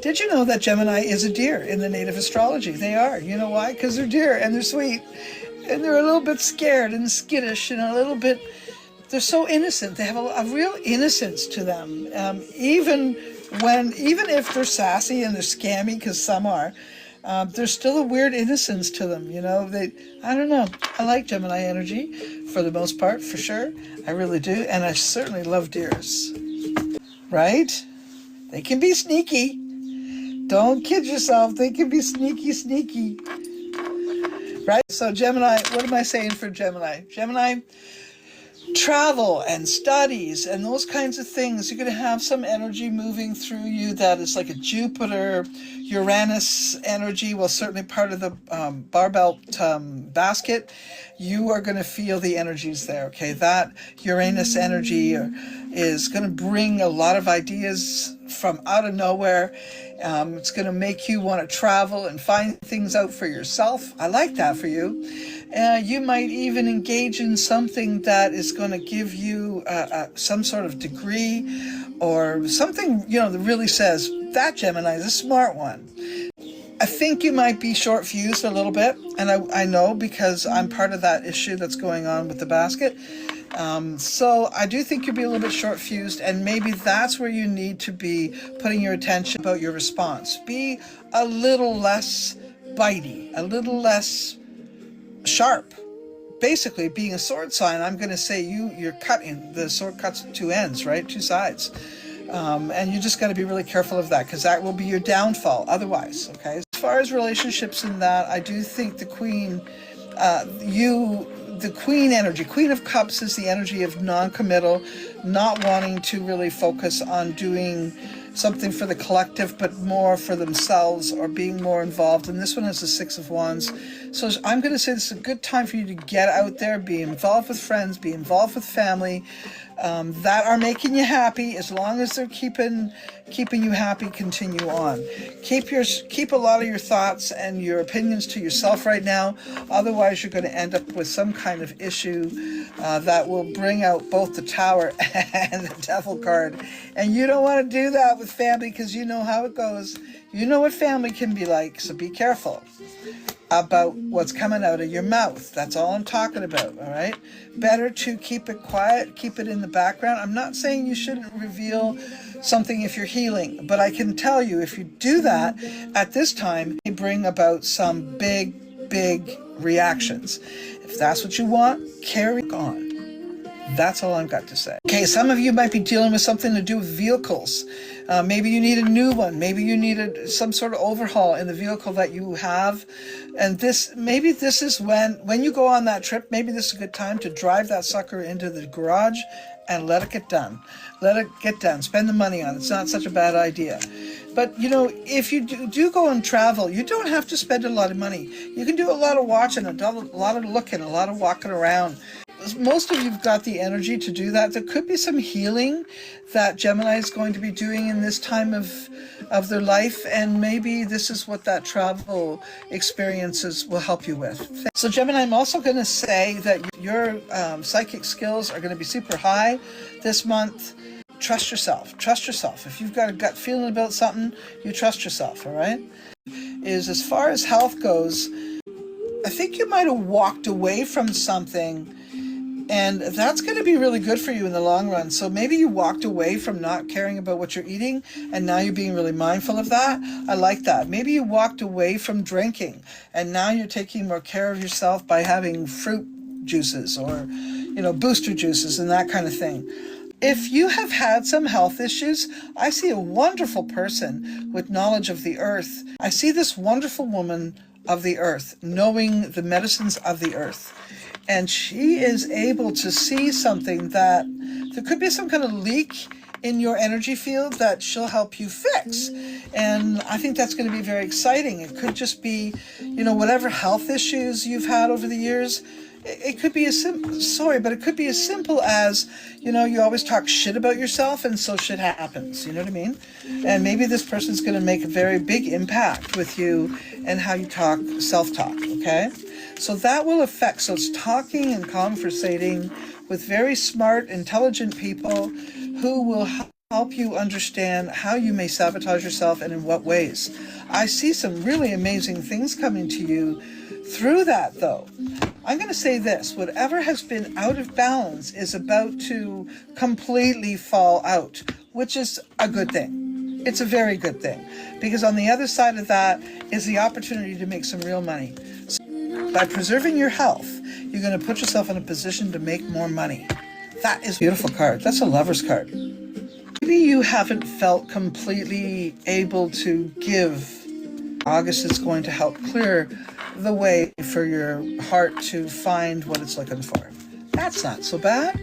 Did you know that Gemini is a deer in the native astrology? They are. You know why? Because they're deer and they're sweet. And they're a little bit scared and skittish and a little bit, they're so innocent. They have a real innocence to them. Even if they're sassy and they're scammy, because some are, there's still a weird innocence to them, you know. I don't know. I like Gemini energy for the most part, for sure. I really do. And I certainly love deers. Right? They can be sneaky. Don't kid yourself. They can be sneaky. Right? So Gemini, what am I saying for Gemini? Gemini, travel and studies and those kinds of things. You're going to have some energy moving through you that is like a Jupiter, Uranus energy. Well, certainly part of the barbell basket. You are going to feel the energies there, okay? That Uranus energy is going to bring a lot of ideas from out of nowhere. It's going to make you want to travel and find things out for yourself. I like that for you. You might even engage in something that is going to give you some sort of degree or something, you know, that really says, that Gemini is a smart one. I think you might be short-fused a little bit, and I know because I'm part of that issue that's going on with the basket. So I do think you'll be a little bit short-fused, and maybe that's where you need to be putting your attention about your response. Be a little less bitey, a little less sharp. Basically, being a sword sign, I'm going to say you're cutting. The sword cuts two ends, right? Two sides. And you just got to be really careful of that, because that will be your downfall otherwise, okay? As far as relationships in that, I do think the Queen, the Queen energy, Queen of Cups is the energy of non-committal, not wanting to really focus on doing something for the collective, but more for themselves or being more involved. And this one has the Six of Wands. So I'm going to say this is a good time for you to get out there, be involved with friends, be involved with family that are making you happy. As long as they're keeping you happy, continue on. Keep a lot of your thoughts and your opinions to yourself right now. Otherwise, you're going to end up with some kind of issue that will bring out both the Tower and the Devil card. And you don't want to do that with family, because you know how it goes. You know what family can be like, so be careful about what's coming out of your mouth. That's all I'm talking about, all right? Better to keep it quiet, keep it in the background. I'm not saying you shouldn't reveal something if you're healing, but I can tell you if you do that at this time, you bring about some big reactions. If that's what you want, carry on. That's all I've got to say. Okay, some of you might be dealing with something to do with vehicles. Maybe you need a new one. Maybe you need some sort of overhaul in the vehicle that you have. And maybe this is when you go on that trip, maybe this is a good time to drive that sucker into the garage and let it get done. Let it get done. Spend the money on it. It's not such a bad idea. But, you know, if you do go and travel, you don't have to spend a lot of money. You can do a lot of watching, a lot of looking, a lot of walking around. Most of you've got the energy to do that. There could be some healing that Gemini is going to be doing in this time of their life, and maybe this is what that travel experiences will help you with. So Gemini, I'm also going to say that your psychic skills are going to be super high this month. Trust yourself. Trust yourself. If you've got a gut feeling about something, you trust yourself, all right? As far as health goes, I think you might have walked away from something, and that's going to be really good for you in the long run. So maybe you walked away from not caring about what you're eating, and now you're being really mindful of that. I like that. Maybe you walked away from drinking, and now you're taking more care of yourself by having fruit juices or, you know, booster juices and that kind of thing. If you have had some health issues, I see a wonderful person with knowledge of the earth. I see this wonderful woman of the earth, knowing the medicines of the earth. And she is able to see something that there could be some kind of leak in your energy field that she'll help you fix. And I think that's going to be very exciting. It could just be, you know, whatever health issues you've had over the years. It could be but it could be as simple as, you know, you always talk shit about yourself, and so shit happens. You know what I mean? And maybe this person's going to make a very big impact with you and how you talk, self-talk, okay? So that will affect, so it's talking and conversating with very smart, intelligent people who will help help you understand how you may sabotage yourself and in what ways. I see some really amazing things coming to you through that, though. I'm going to say this, whatever has been out of balance is about to completely fall out, which is a good thing. It's a very good thing, because on the other side of that is the opportunity to make some real money. So by preserving your health, you're going to put yourself in a position to make more money. That is a beautiful card. That's a lover's card. Maybe you haven't felt completely able to give. August is going to help clear the way for your heart to find what it's looking for. That's not so bad.